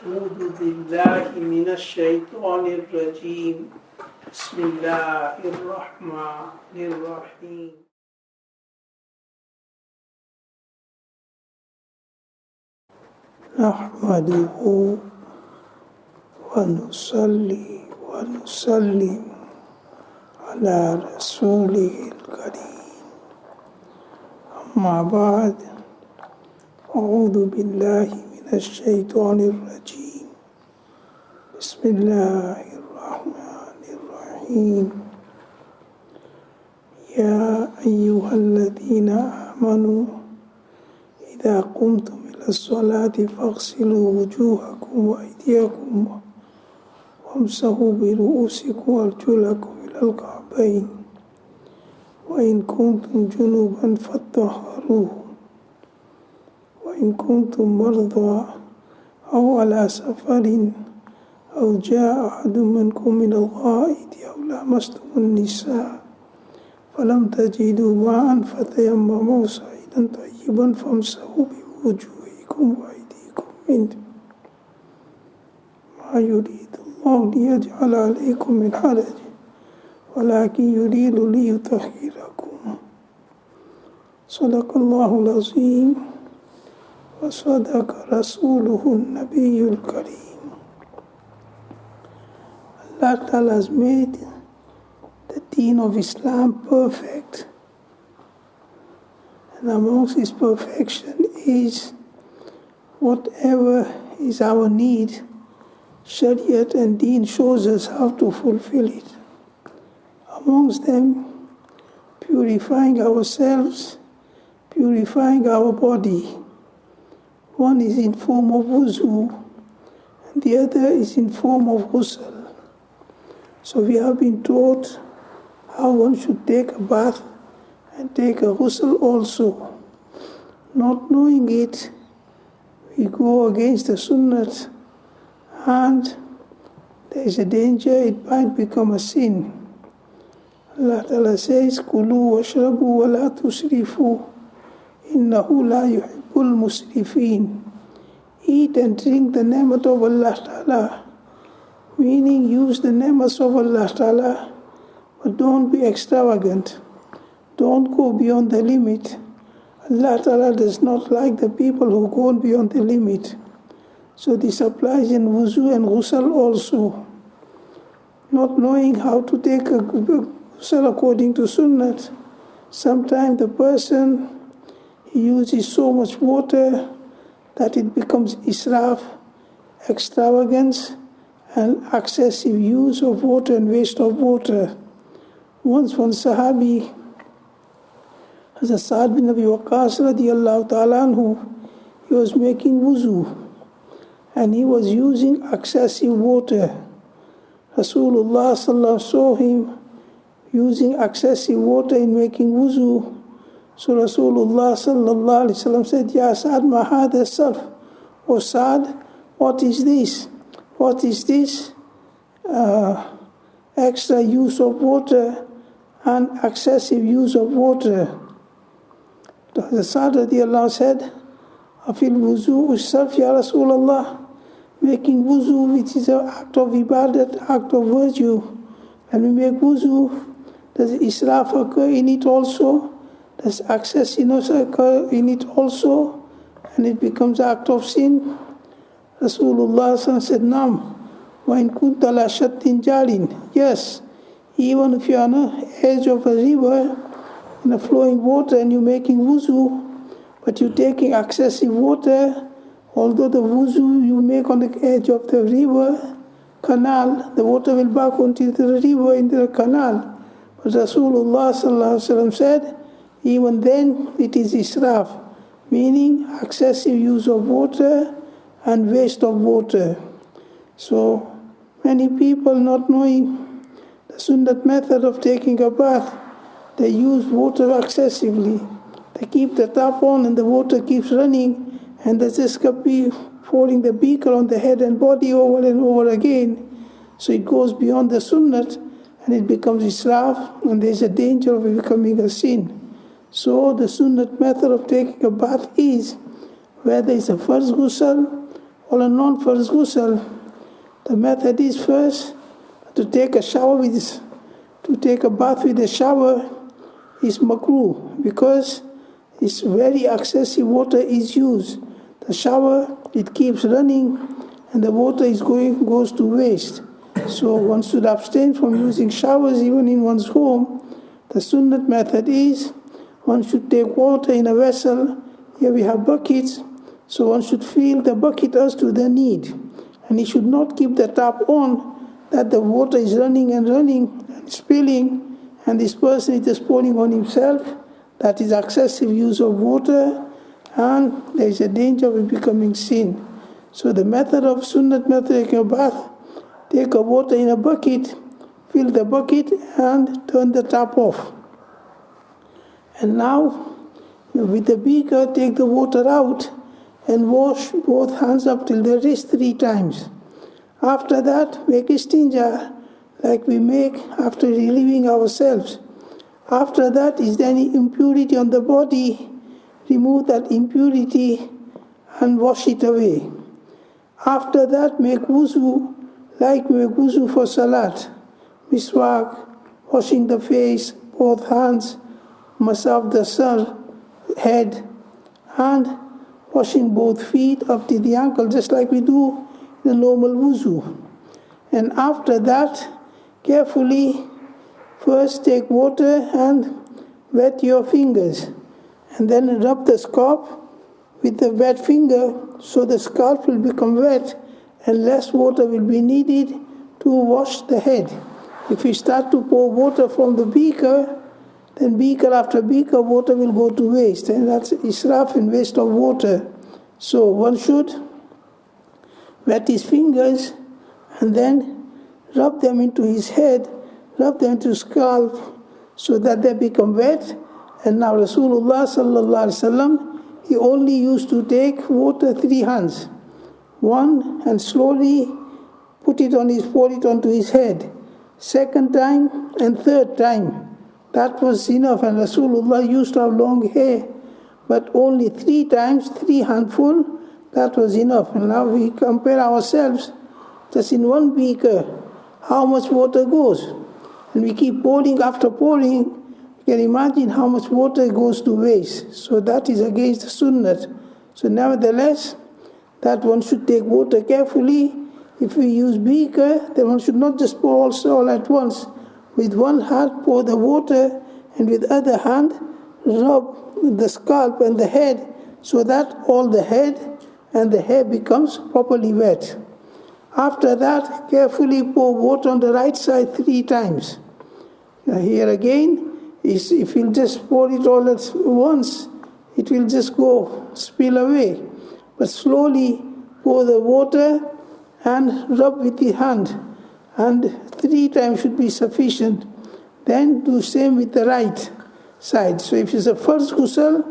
أعوذ بالله من الشيطان الرجيم بسم الله الرحمن الرحيم نحمده ونصلي ونسلم على رسوله الكريم أما بعد أعوذ بالله من الشيطان الرجيم بسم الله الرحمن الرحيم يا أيها الذين آمنوا إذا قمتم إلى الصلاة فاغسلوا وجوهكم وأيديكم وامسحوا برؤوسكم وأرجلكم إلى الكعبين وإن كنتم جنبا فاطهروا وإن كنتم مرضى أو على سفر أو جاء أحد منكم من الغائط أو لامستم النساء فلم تجدوا ماء فتيمموا صعيدا طيبا فامسحوا بوجوهكم وأيديكم منه ما يريد الله ليجعل عليكم من حرج ولكن يريد ليطهركم صدق الله العظيم وصدق رسوله النبي الكريم. Allah Ta'ala has made the deen of Islam perfect, and amongst His perfection is whatever is our need, Shariat and deen shows us how to fulfill it. Amongst them, purifying ourselves, purifying our body. One is in form of wuzu, and the other is in form of ghusl. So we have been taught how one should take a bath and take a ghusl also. Not knowing it, we go against the Sunnat, and there is a danger it might become a sin. Allah Ta'ala says, Kulu washrabu wa la tusrifu, innahu la yuhibbul musrifin. Eat and drink the ni'mat of Allah Ta'ala, meaning use the ni'mas of Allah Ta'ala, but don't be extravagant. Don't go beyond the limit. Allah Ta'ala does not like the people who go beyond the limit. So this applies in wuzu and ghusl also. Not knowing how to take a ghusl according to Sunnat, sometimes the person uses so much water that it becomes israf, extravagance, and excessive use of water and waste of water. Once one Sahabi, as a Saab bin Abi Waqqas radiyallahu ta'ala anhu, he was making wuzu and he was using excessive water. Rasulullah sallallahu saw him using excessive water in making wuzu. So Rasulullah sallallahu alaihi wasallam said, Ya Saad, ma hadha sarf. O Saad, what is this? What is this extra use of water and excessive use of water? The Saad radiallahu said, Afil wuzu sarf ya Rasulullah. Making wuzu, which is an act of ibadat, act of virtue. When we make wuzu, does israf occur in it also? Does excessiveness occur in it also? And it becomes an act of sin? Rasulullah said, Nam, wa in kunta la shattin jarin. Yes, even if you are on the edge of a river, in a flowing water, and you're making wuzu, but you're taking excessive water, although the wuzu you make on the edge of the river, canal, the water will back onto the river, into the canal. But Rasulullah said, even then it is israf, meaning excessive use of water and waste of water. So many people, not knowing the Sunnat method of taking a bath, they use water excessively. They keep the tap on and the water keeps running, and they just keep pouring the beaker on the head and body over and over again. So it goes beyond the Sunnat and it becomes israf, and there's a danger of it becoming a sin. So the Sunnat method of taking a bath is where there is a first ghusl, or a non-farz ghusl, the method is first to take a bath with a shower is makruh, because it's very excessive water is used. The shower, it keeps running and the water goes to waste. So one should abstain from using showers even in one's home. The Sunnat method is one should take water in a vessel. Here we have buckets, so one should fill the bucket as to the need, and he should not keep the tap on that the water is running and spilling, and this person is just pouring on himself. That is excessive use of water, and there is a danger of it becoming sin. So the method of Sunnat method, taking a bath, take a water in a bucket, fill the bucket and turn the tap off. And now with the beaker, take the water out and wash both hands up till the wrist 3 times. After that, make istinja like we make after relieving ourselves. After that, is there any impurity on the body? Remove that impurity and wash it away. After that, make wuzu like we make wuzu for salat. Miswak, washing the face, both hands, massage the head, and washing both feet up to the ankle, just like we do the normal wuzu. And after that, carefully first take water and wet your fingers, and then rub the scalp with the wet finger, so the scalp will become wet and less water will be needed to wash the head. If you start to pour water from the beaker, then beaker after beaker water will go to waste, and that's israf and waste of water. So one should wet his fingers and then rub them into his head, rub them into his scalp so that they become wet. And now Rasulullah sallallahu alaihi wasallam, he only used to take water 3 hands. One, and slowly pour it onto his head. Second time and third time. That was enough, and Rasulullah used to have long hair, but only 3 times, 3 handful, that was enough. And now we compare ourselves, just in one beaker, how much water goes. And we keep pouring after pouring, you can imagine how much water goes to waste. So that is against the Sunnat. So nevertheless, that one should take water carefully. If we use beaker, then one should not just pour all at once. With one hand pour the water, and with other hand rub the scalp and the head, so that all the head and the hair becomes properly wet. After that, carefully pour water on the right side 3 times. Now here again, if you just pour it all at once, it will just spill away. But slowly pour the water and rub with the hand, and 3 times should be sufficient. Then do same with the right side. So if it's a first ghusl,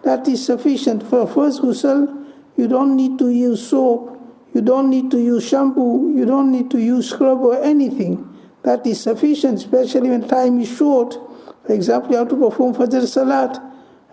that is sufficient. For first ghusl, you don't need to use soap, you don't need to use shampoo, you don't need to use scrub or anything. That is sufficient, especially when time is short. For example, you have to perform Fajr Salat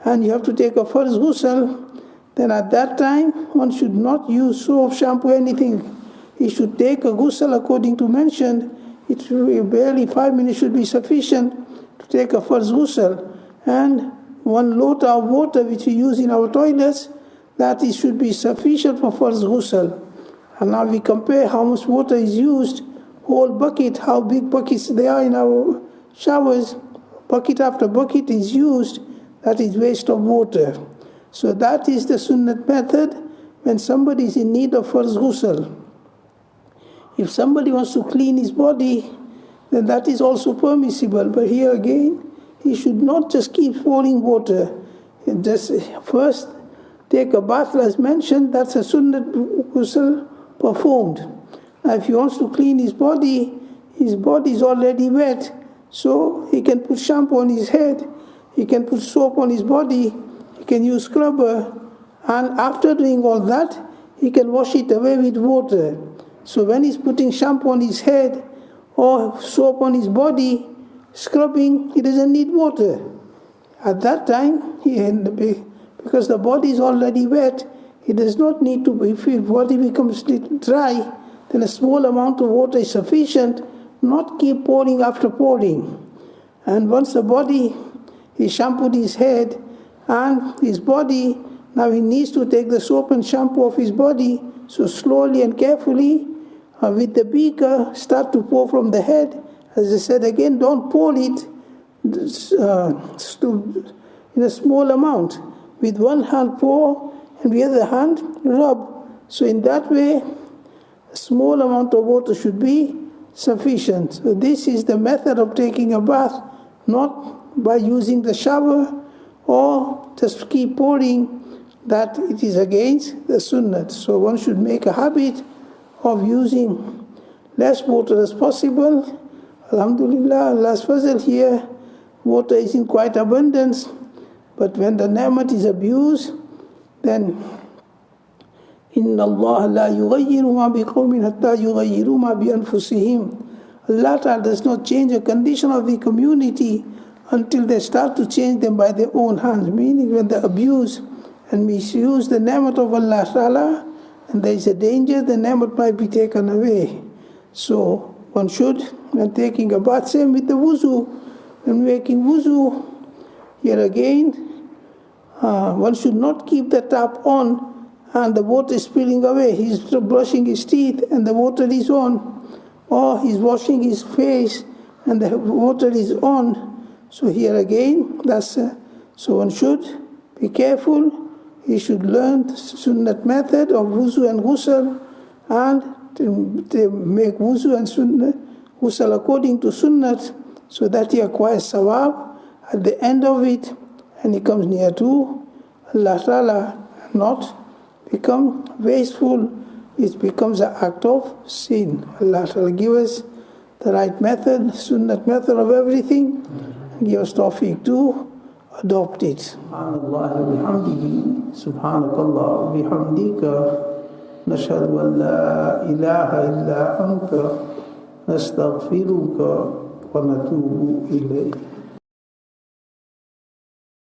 and you have to take a first ghusl, then at that time one should not use soap, shampoo, anything. He should take a ghusl according to mentioned. It should be barely 5 minutes should be sufficient to take a first ghusl. And 1 lota of water which we use in our toilets, that should be sufficient for first ghusl. And now we compare how much water is used, whole bucket, how big buckets they are in our showers. Bucket after bucket is used, that is waste of water. So that is the Sunnat method when somebody is in need of first ghusl. If somebody wants to clean his body, then that is also permissible. But here again, he should not just keep pouring water. Just first take a bath, as mentioned, that's a Sunnat ghusl performed. Now if he wants to clean his body is already wet, so he can put shampoo on his head, he can put soap on his body, he can use scrubber, and after doing all that, he can wash it away with water. So when he's putting shampoo on his head or soap on his body, scrubbing, he doesn't need water. At that time, because the body is already wet, He does not need to be, if his body becomes dry, then a small amount of water is sufficient, not keep pouring after pouring. And once the body, he shampooed his head and his body, now he needs to take the soap and shampoo of his body, so slowly and carefully, with the beaker, start to pour from the head. As I said again, don't pour it in a small amount. With one hand pour, and the other hand rub. So in that way, a small amount of water should be sufficient. So this is the method of taking a bath, not by using the shower or just keep pouring, that it is against the Sunnat. So one should make a habit of using less water as possible. Alhamdulillah, Allah's fazl here, water is in quite abundance, but when the ni'mat is abused, then إِنَّ اللَّهَ لَا يُغَيِّرُ مَا بِقَوْمٍ حَتَّى يُغَيِّرُوا مَا بِأَنفُسِهِمْ. Allah Ta'ala does not change a condition of the community until they start to change them by their own hands. Meaning when they abuse and misuse the ni'mat of Allah Ta'ala, and there is a danger the ni'mat might be taken away. So one should, when taking a bath, same with the wuzu. When making wuzu, here again, one should not keep the tap on and the water is spilling away. He's brushing his teeth and the water is on, or he's washing his face and the water is on. So here again, so one should be careful. He should learn the Sunnat method of wuzu and ghusl, and to make wuzu and ghusl according to Sunnat, so that he acquires Saab at the end of it, and he comes near to Allah Ta'ala, not become wasteful. It becomes an act of sin. Allah Ta'ala give us the right method, Sunnat method of everything, and give us tawfiq to adopt it. Subhanallah wa bihamdihi, subhanakallah wa bihamdika, nashhadu an la ilaha illa anta, nastaghfiruka wa natubu ilayk.